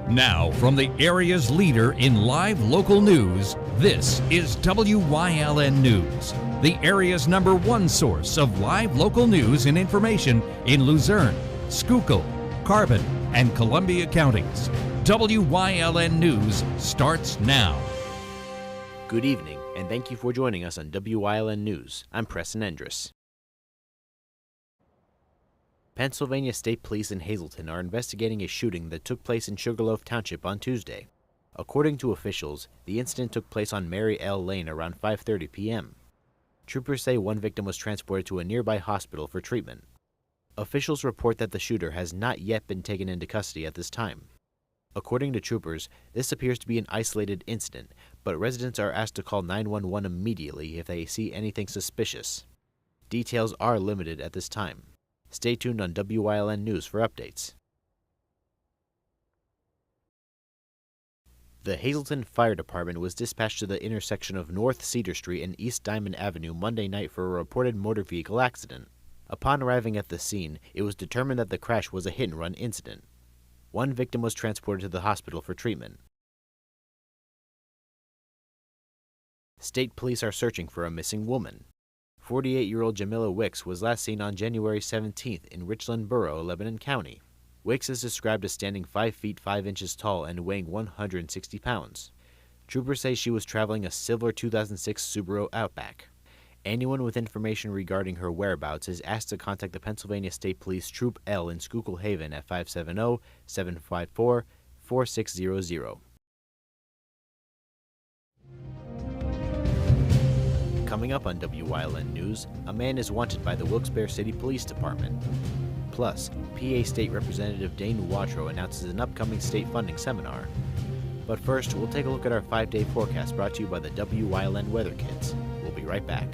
Now, from the area's leader in live local news, this is WYLN News, the area's #1 source of live local news and information in Luzerne, Schuylkill, Carbon, and Columbia counties. WYLN News starts now. Good evening, and thank you for joining us on WYLN News. I'm Preston Endress. Pennsylvania State Police in Hazleton are investigating a shooting that took place in Sugarloaf Township on Tuesday. According to officials, the incident took place on Mary L. Lane around 5:30 p.m. Troopers say one victim was transported to a nearby hospital for treatment. Officials report that the shooter has not yet been taken into custody at this time. According to troopers, this appears to be an isolated incident, but residents are asked to call 911 immediately if they see anything suspicious. Details are limited at this time. Stay tuned on WYLN News for updates. The Hazleton Fire Department was dispatched to the intersection of North Cedar Street and East Diamond Avenue Monday night for a reported motor vehicle accident. Upon arriving at the scene, it was determined that the crash was a hit-and-run incident. One victim was transported to the hospital for treatment. State police are searching for a missing woman. 48-year-old Jamila Wicks was last seen on January 17th in Richland Borough, Lebanon County. Wicks is described as standing 5 feet 5 inches tall and weighing 160 pounds. Troopers say she was traveling a silver 2006 Subaru Outback. Anyone with information regarding her whereabouts is asked to contact the Pennsylvania State Police Troop L in Schuylkill Haven at 570-754-4600. Coming up on WYLN News, a man is wanted by the Wilkes-Barre City Police Department. Plus, PA State Representative Dane Watrow announces an upcoming state funding seminar. But first, we'll take a look at our 5-day forecast brought to you by the WYLN Weather Kids. We'll be right back.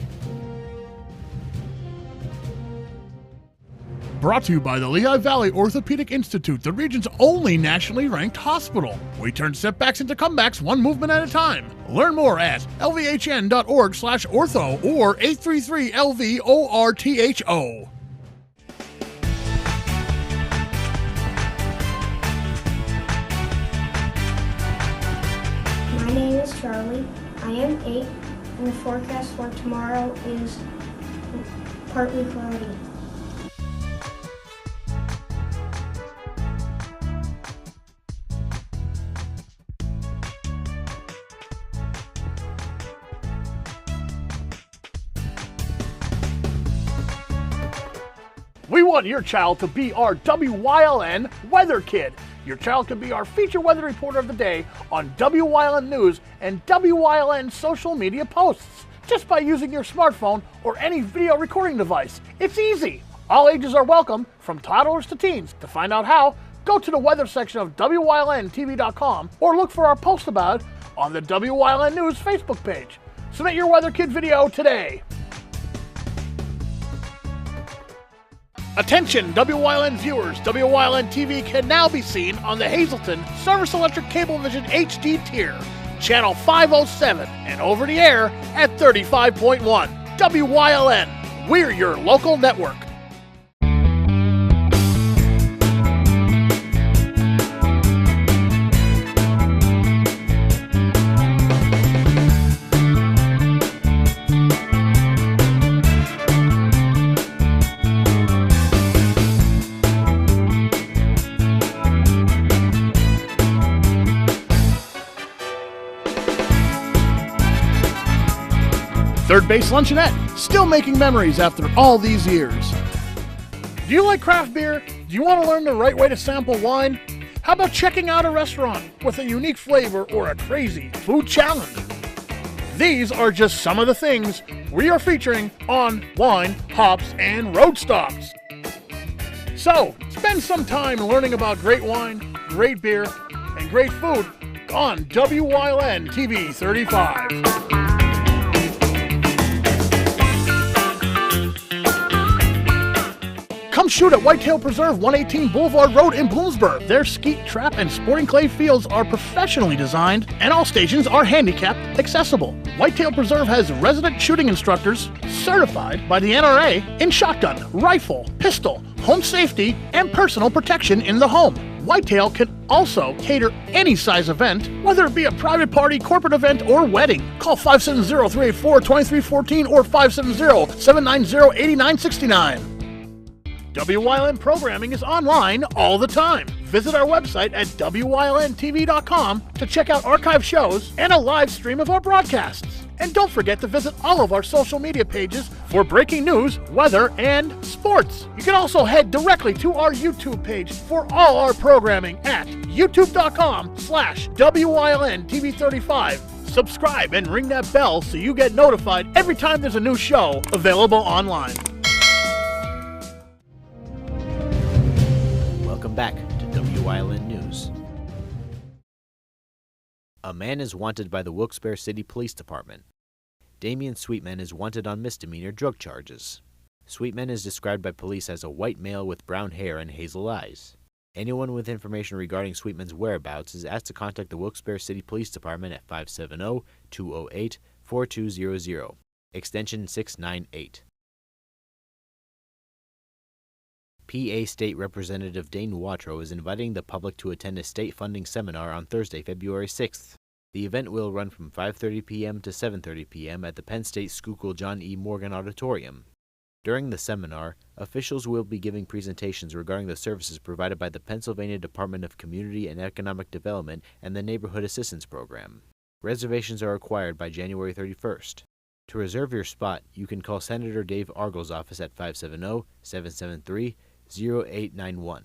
Brought to you by the Lehigh Valley Orthopedic Institute, the region's only nationally ranked hospital. We turn setbacks into comebacks one movement at a time. Learn more at lvhn.org/ortho or 833-LV-ORTHO. My name is Charlie. I am 8, and the forecast for tomorrow is partly cloudy. We want your child to be our WYLN Weather Kid. Your child can be our feature weather reporter of the day on WYLN News and WYLN social media posts, just by using your smartphone or any video recording device. It's easy. All ages are welcome, from toddlers to teens. To find out how, go to the weather section of WYLNTV.com or look for our post about it on the WYLN News Facebook page. Submit your Weather Kid video today. Attention WYLN viewers, WYLN TV can now be seen on the Hazleton Service Electric Cablevision HD tier, channel 507, and over the air at 35.1. WYLN, we're your local network. Third Base Luncheonette, still making memories after all these years. Do you like craft beer? Do you want to learn the right way to sample wine? How about checking out a restaurant with a unique flavor or a crazy food challenge? These are just some of the things we are featuring on Wine, Hops, and Road Stops. So, spend some time learning about great wine, great beer, and great food on WYLN TV 35. Come shoot at Whitetail Preserve, 118 Boulevard Road in Bloomsburg. Their skeet, trap, and sporting clay fields are professionally designed, and all stations are handicapped accessible. Whitetail Preserve has resident shooting instructors certified by the NRA in shotgun, rifle, pistol, home safety, and personal protection in the home. Whitetail can also cater any size event, whether it be a private party, corporate event, or wedding. Call 570-384-2314 or 570-790-8969. Wyln programming is online all the time. Visit our website at wylntv.com to check out archive shows and a live stream of our broadcasts. And don't forget to visit all of our social media pages for breaking news, weather, and sports. You can also head directly to our YouTube page for all our programming at youtube.com/WYLNTV35. Subscribe and ring that bell so you get notified every time there's a new show available online. Welcome back to WYLN News. A man is wanted by the Wilkes-Barre City Police Department. Damian Sweetman is wanted on misdemeanor drug charges. Sweetman is described by police as a white male with brown hair and hazel eyes. Anyone with information regarding Sweetman's whereabouts is asked to contact the Wilkes-Barre City Police Department at 570-208-4200, extension 698. PA State Representative Dane Watrow is inviting the public to attend a state funding seminar on Thursday, February 6th. The event will run from 5:30 p.m. to 7:30 p.m. at the Penn State Schuylkill John E. Morgan Auditorium. During the seminar, officials will be giving presentations regarding the services provided by the Pennsylvania Department of Community and Economic Development and the Neighborhood Assistance Program. Reservations are required by January 31st. To reserve your spot, you can call Senator Dave Argle's office at 570-773-0891.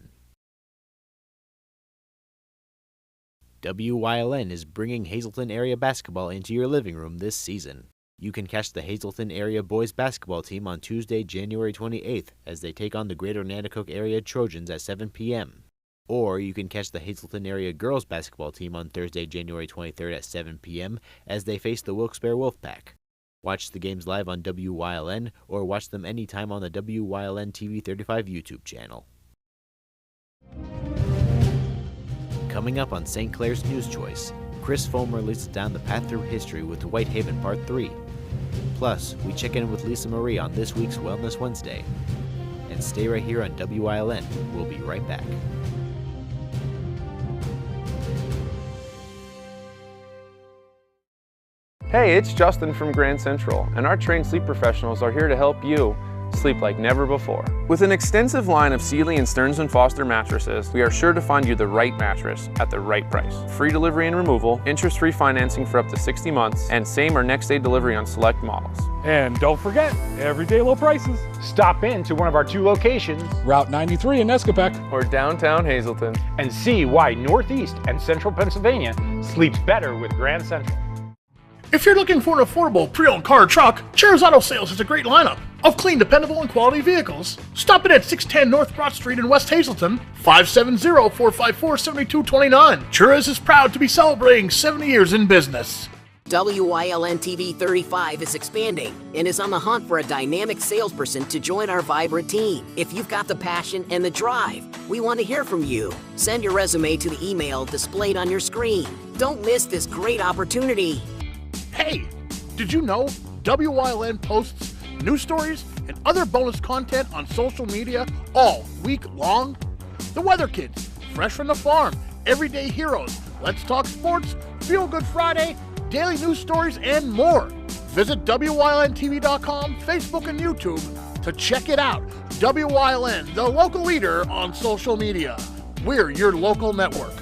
WYLN is bringing Hazleton area basketball into your living room this season. You can catch the Hazleton area boys basketball team on Tuesday, January 28th as they take on the Greater Nanticoke area Trojans at 7 p.m. Or you can catch the Hazleton area girls basketball team on Thursday, January 23rd at 7 p.m. as they face the Wilkes-Barre Wolfpack. Watch the games live on WYLN or watch them anytime on the WYLN TV 35 YouTube channel. Coming up on St. Clair's News Choice, Chris Fulmer leads us down the path through history with Whitehaven Part 3. Plus, we check in with Lisa Marie on this week's Wellness Wednesday. And stay right here on WYLN. We'll be right back. Hey, it's Justin from Grand Central, and our trained sleep professionals are here to help you sleep like never before. With an extensive line of Sealy and Stearns & Foster mattresses, we are sure to find you the right mattress at the right price. Free delivery and removal, interest-free financing for up to 60 months, and same or next day delivery on select models. And don't forget, everyday low prices. Stop in to one of our 2 locations, Route 93 in Escapec, or downtown Hazleton, and see why Northeast and Central Pennsylvania sleeps better with Grand Central. If you're looking for an affordable pre-owned car or truck, Cher's Auto Sales has a great lineup of clean, dependable, and quality vehicles. Stop in at 610 North Broad Street in West Hazleton, 570-454-7229. Cher's is proud to be celebrating 70 years in business. WYLN TV 35 is expanding and is on the hunt for a dynamic salesperson to join our vibrant team. If you've got the passion and the drive, we want to hear from you. Send your resume to the email displayed on your screen. Don't miss this great opportunity. Hey, did you know WYLN posts news stories and other bonus content on social media all week long? The Weather Kids, Fresh from the Farm, Everyday Heroes, Let's Talk Sports, Feel Good Friday, daily news stories, and more. Visit WYLNTV.com, Facebook, and YouTube to check it out. WYLN, the local leader on social media. We're your local network.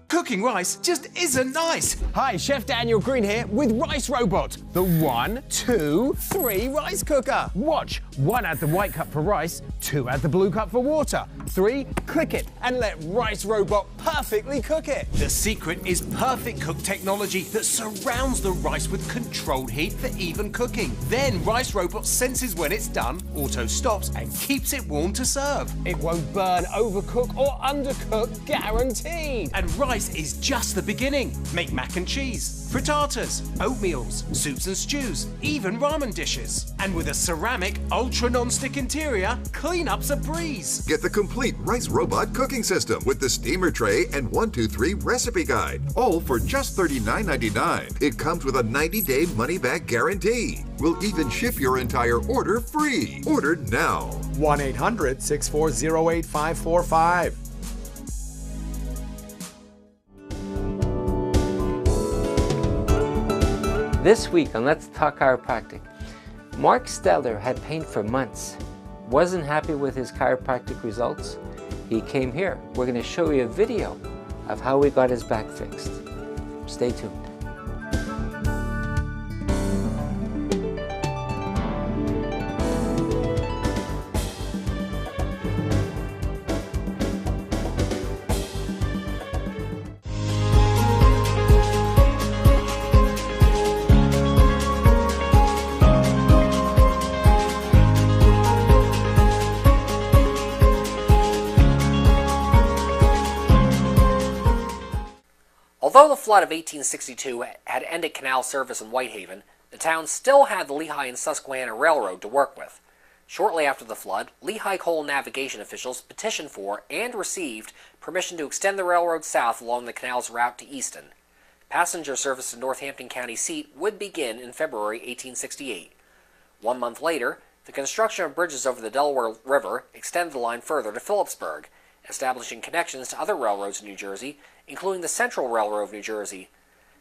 Cooking rice just isn't nice. Hi, Chef Daniel Green here with Rice Robot, the 1, 2, 3 rice cooker. Watch, 1 add the white cup for rice, 2 add the blue cup for water, 3 click it and let Rice Robot perfectly cook it. The secret is Perfect Cook technology that surrounds the rice with controlled heat for even cooking. Then Rice Robot senses when it's done, auto stops and keeps it warm to serve. It won't burn, overcook or undercook, guaranteed. And rice is just the beginning. Make mac and cheese, frittatas, oatmeals, soups and stews, even ramen dishes. And with a ceramic, ultra non-stick interior, cleanup's a breeze. Get the complete Rice Robot cooking system with the steamer tray and 1-2-3 recipe guide, all for just $39.99. It comes with a 90-day money-back guarantee. We'll even ship your entire order free. Order now. 1-800-640-8545. This week on Let's Talk Chiropractic, Mark Steller had pain for months. Wasn't happy with his chiropractic results. He came here. We're going to show you a video of how we got his back fixed. Stay tuned. Although the flood of 1862 had ended canal service in Whitehaven, the town still had the Lehigh and Susquehanna Railroad to work with. Shortly after the flood, Lehigh coal navigation officials petitioned for and received permission to extend the railroad south along the canal's route to Easton. Passenger service to Northampton County seat would begin in February 1868. 1 month later, the construction of bridges over the Delaware River extended the line further to Phillipsburg, establishing connections to other railroads in New Jersey, including the Central Railroad of New Jersey.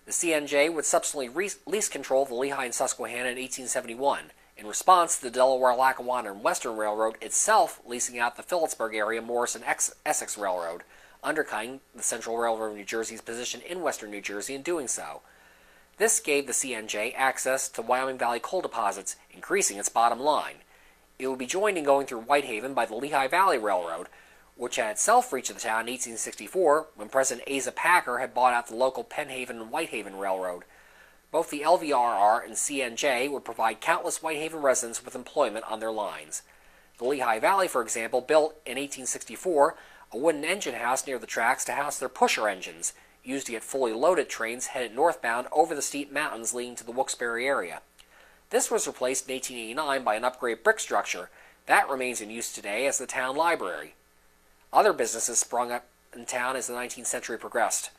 The CNJ would subsequently lease control of the Lehigh and Susquehanna in 1871, in response to the Delaware, Lackawanna, and Western Railroad itself leasing out the Phillipsburg area Morrison Essex Railroad, undercutting the Central Railroad of New Jersey's position in western New Jersey in doing so. This gave the CNJ access to Wyoming Valley coal deposits, increasing its bottom line. It would be joined in going through Whitehaven by the Lehigh Valley Railroad, which had itself reached the town in 1864 when President Asa Packer had bought out the local Penhaven and Whitehaven Railroad. Both the LVRR and CNJ would provide countless Whitehaven residents with employment on their lines. The Lehigh Valley, for example, built in 1864 a wooden engine house near the tracks to house their pusher engines, used to get fully loaded trains headed northbound over the steep mountains leading to the Wilkes-Barre area. This was replaced in 1889 by an upgraded brick structure that remains in use today as the town library. Other businesses sprung up in town as the 19th century progressed.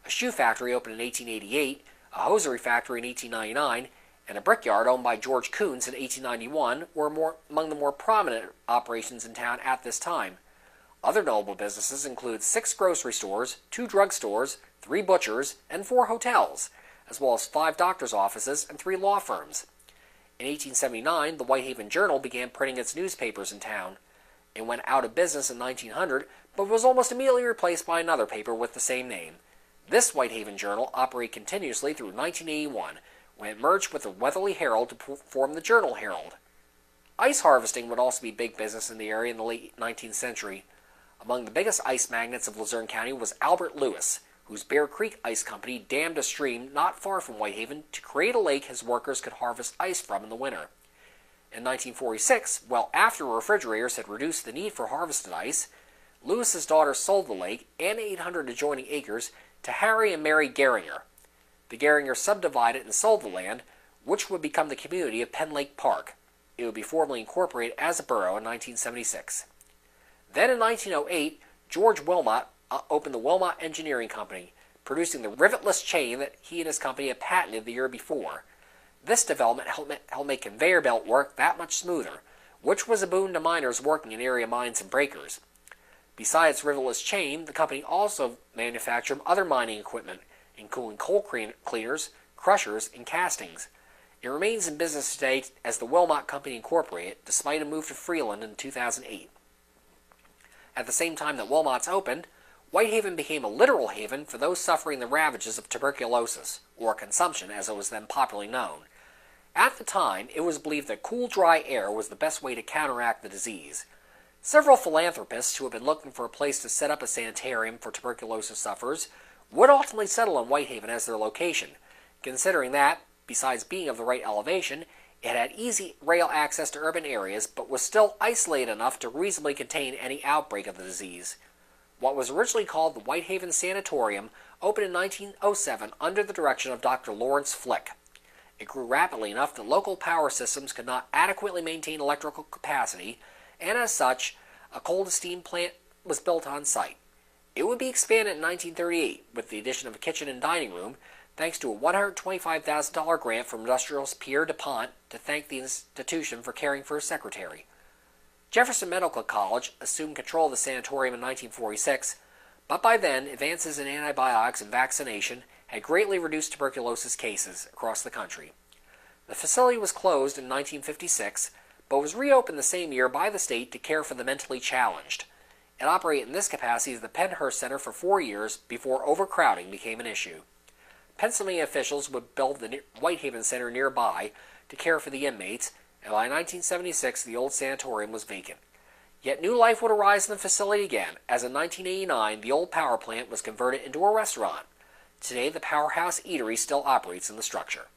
A shoe factory opened in 1888, a hosiery factory in 1899, and a brickyard owned by George Coons in 1891 were among the more prominent operations in town at this time. Other notable businesses include 6 grocery stores, 2 drugstores, 3 butchers, and 4 hotels, as well as 5 doctors' offices and 3 law firms. In 1879, the Whitehaven Journal began printing its newspapers in town. It went out of business in 1900, but was almost immediately replaced by another paper with the same name. This Whitehaven Journal operated continuously through 1981, when it merged with the Weatherly Herald to form the Journal Herald. Ice harvesting would also be big business in the area in the late 19th century. Among the biggest ice magnates of Luzerne County was Albert Lewis, whose Bear Creek Ice Company dammed a stream not far from Whitehaven to create a lake his workers could harvest ice from in the winter. In 1946, well after refrigerators had reduced the need for harvested ice, Lewis's daughter sold the lake and 800 adjoining acres to Harry and Mary Geringer. The Geringers subdivided and sold the land, which would become the community of Penn Lake Park. It would be formally incorporated as a borough in 1976. Then in 1908, George Wilmot opened the Wilmot Engineering Company, producing the rivetless chain that he and his company had patented the year before. This development helped make conveyor belt work that much smoother, which was a boon to miners working in area mines and breakers. Besides rivetless chain, the company also manufactured other mining equipment, including coal cleaners, crushers, and castings. It remains in business today as the Wilmot Company Incorporated, despite a move to Freeland in 2008. At the same time that Wilmot's opened, Whitehaven became a literal haven for those suffering the ravages of tuberculosis, or consumption as it was then popularly known. At the time, it was believed that cool, dry air was the best way to counteract the disease. Several philanthropists who had been looking for a place to set up a sanitarium for tuberculosis sufferers would ultimately settle on Whitehaven as their location, considering that, besides being of the right elevation, it had easy rail access to urban areas but was still isolated enough to reasonably contain any outbreak of the disease. What was originally called the Whitehaven Sanatorium opened in 1907 under the direction of Dr. Lawrence Flick. It grew rapidly enough that local power systems could not adequately maintain electrical capacity, and as such, a coal-to-steam plant was built on site. It would be expanded in 1938 with the addition of a kitchen and dining room, thanks to a $125,000 grant from industrialist Pierre DuPont to thank the institution for caring for his secretary. Jefferson Medical College assumed control of the sanatorium in 1946, but by then, advances in antibiotics and vaccination had greatly reduced tuberculosis cases across the country. The facility was closed in 1956, but was reopened the same year by the state to care for the mentally challenged. It operated in this capacity as the Pennhurst Center for 4 years before overcrowding became an issue. Pennsylvania officials would build the Whitehaven Center nearby to care for the inmates, and by 1976 the old sanatorium was vacant. Yet new life would arise in the facility again, as in 1989 the old power plant was converted into a restaurant. Today the Powerhouse Eatery still operates in the structure.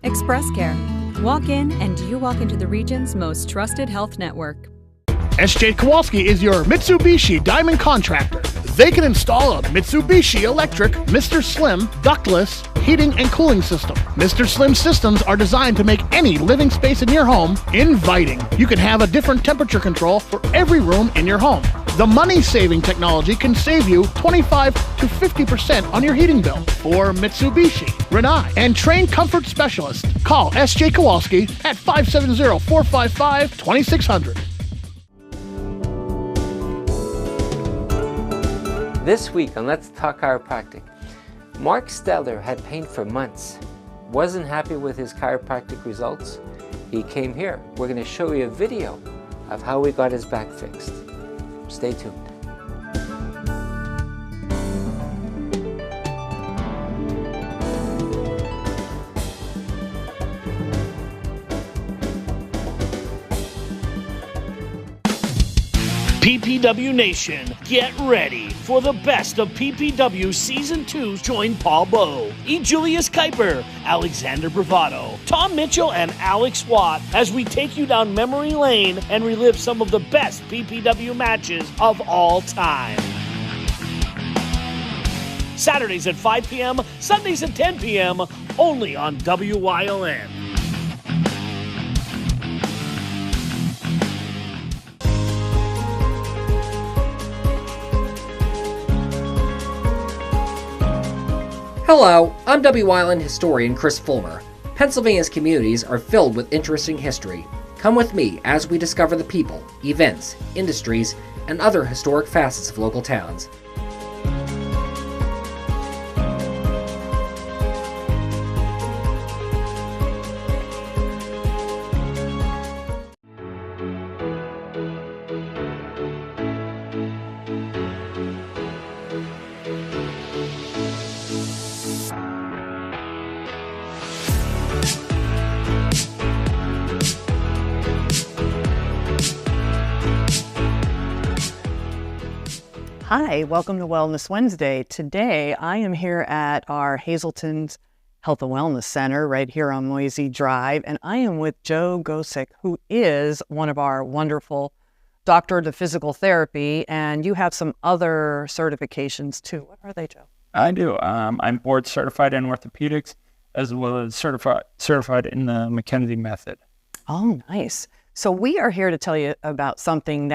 Express Care. Walk in and you walk into the region's most trusted health network. SJ Kowalski is your Mitsubishi Diamond Contractor. They can install a Mitsubishi electric Mr. Slim ductless heating and cooling system. Mr. Slim systems are designed to make any living space in your home inviting. You can have a different temperature control for every room in your home. The money-saving technology can save you 25 to 50% on your heating bill. For Mitsubishi, Rinnai, and trained comfort specialists, call SJ Kowalski at 570-455-2600. This week on Let's Talk Chiropractic, Mark Steller had pain for months. Wasn't happy with his chiropractic results. He came here. We're going to show you a video of how we got his back fixed. Stay tuned. PPW Nation, get ready for the best of PPW Season 2. Join Paul Bowe, E. Julius Kuiper, Alexander Bravado, Tom Mitchell, and Alex Watt as we take you down memory lane and relive some of the best PPW matches of all time. Saturdays at 5 p.m., Sundays at 10 p.m., only on WYLN. Hello, I'm WYLN historian Chris Fulmer. Pennsylvania's communities are filled with interesting history. Come with me as we discover the people, events, industries, and other historic facets of local towns. Hi, welcome to Wellness Wednesday. Today, I am here at our Hazelton's Health and Wellness Center right here on Moisey Drive, and I am with Joe Gosick, who is one of our wonderful doctors of physical therapy, and you have some other certifications too. What are they, Joe? I do. I'm board certified in orthopedics as well as certified in the McKenzie method. Oh, nice. So we are here to tell you about something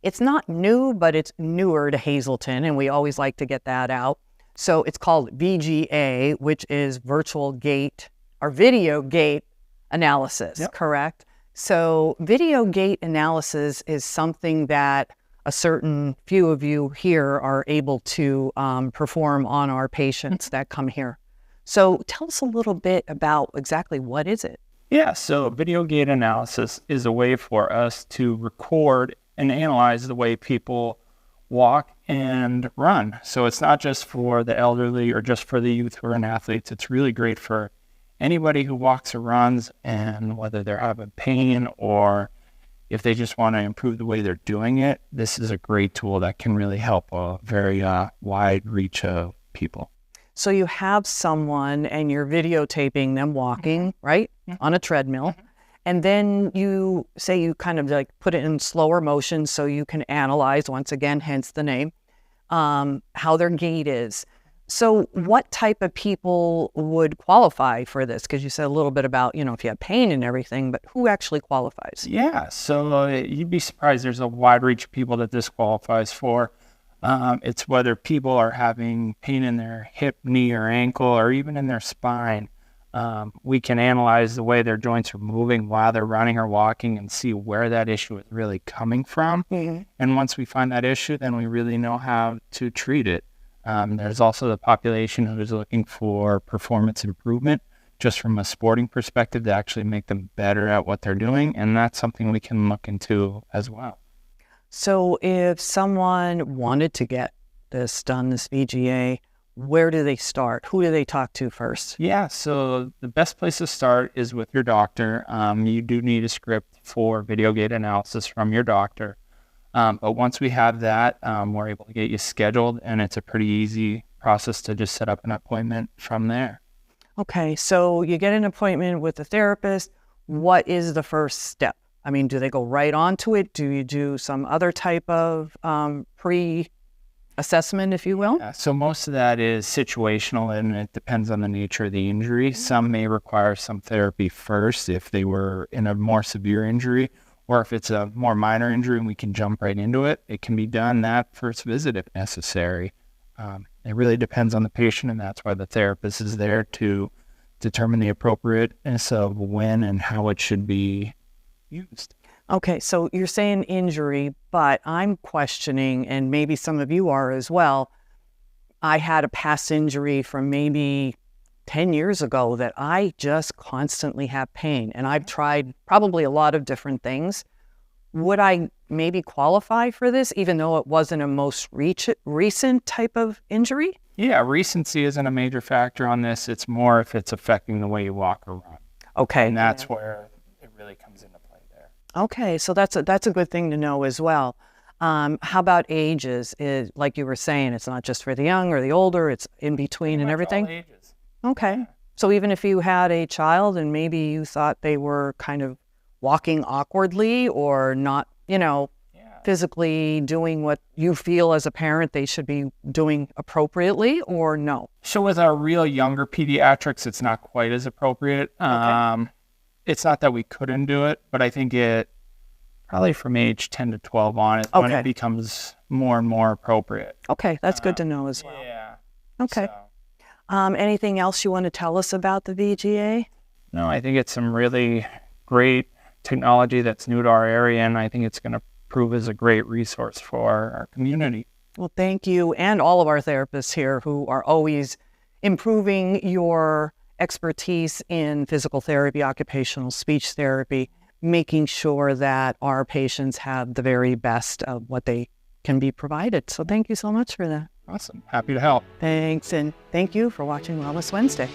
it's not new, but it's newer to Hazelton, and we always like to get that out. So it's called VGA, which is virtual gait or video gait analysis, correct? So video gait analysis is something that a certain few of you here are able to perform on our patients that come here. So tell us a little bit about exactly what is it? Yeah, so video gait analysis is a way for us to record and analyze the way people walk and run. So it's not just for the elderly or just for the youth who are athletes. It's really great for anybody who walks or runs, and whether they're having pain or if they just want to improve the way they're doing it, this is a great tool that can really help a very wide reach of people. So you have someone and you're videotaping them walking, right, on a treadmill. And then you say you kind of like put it in slower motion so you can analyze, once again, hence the name, how their gait is. So what type of people would qualify for this? Because you said a little bit about, you know, if you have pain and everything, but who actually qualifies? Yeah, so you'd be surprised. There's a wide reach of people that this qualifies for. It's whether people are having pain in their hip, knee, or ankle, or even in their spine. We can analyze the way their joints are moving while they're running or walking and see where that issue is really coming from. And once we find that issue, then we really know how to treat it. There's also the population who is looking for performance improvement, just from a sporting perspective, to actually make them better at what they're doing. And that's something we can look into as well. So if someone wanted to get this done, this VGA, where do they start? Who do they talk to first? Yeah, so the best place to start is with your doctor. You do need a script for video gait analysis from your doctor. But once we have that, we're able to get you scheduled, and it's a pretty easy process to just set up an appointment from there. Okay, so you get an appointment with the therapist. What is the first step? I mean, do they go right onto it? Do you do some other type of pre-assessment, if you will? Yeah, so most of that is situational, and it depends on the nature of the injury. Some may require some therapy first if they were in a more severe injury, or if it's a more minor injury and we can jump right into it, it can be done that first visit if necessary. It really depends on the patient, and that's why the therapist is there to determine the appropriateness of when and how it should be used. Okay, so you're saying injury, but I'm questioning, and maybe some of you are as well, I had a past injury from maybe 10 years ago that I just constantly have pain, and I've tried probably a lot of different things. Would I maybe qualify for this, even though it wasn't a most recent type of injury? Yeah, recency isn't a major factor on this. It's more if it's affecting the way you walk or run. Okay. And that's where it really comes into play there. Okay, so that's a good thing to know as well. How about ages? Like you were saying, it's not just for the young or the older, it's in between and everything? All ages. Okay. Yeah. So even if you had a child and maybe you thought they were kind of walking awkwardly or not, physically doing what you feel as a parent they should be doing appropriately, or no? So with our real younger pediatrics, it's not quite as appropriate. Okay. It's not that we couldn't do it, but I think it probably from age 10 to 12 on is when it becomes more and more appropriate. Okay, that's good to know as well. Yeah. Okay. So. Anything else you want to tell us about the VGA? No, I think it's some really great technology that's new to our area, and I think it's going to prove as a great resource for our community. Well, thank you, and all of our therapists here who are always improving your expertise in physical therapy, occupational speech therapy, making sure that our patients have the very best of what they can be provided. So thank you so much for that. Awesome. Happy to help. Thanks, and thank you for watching Wellness Wednesday.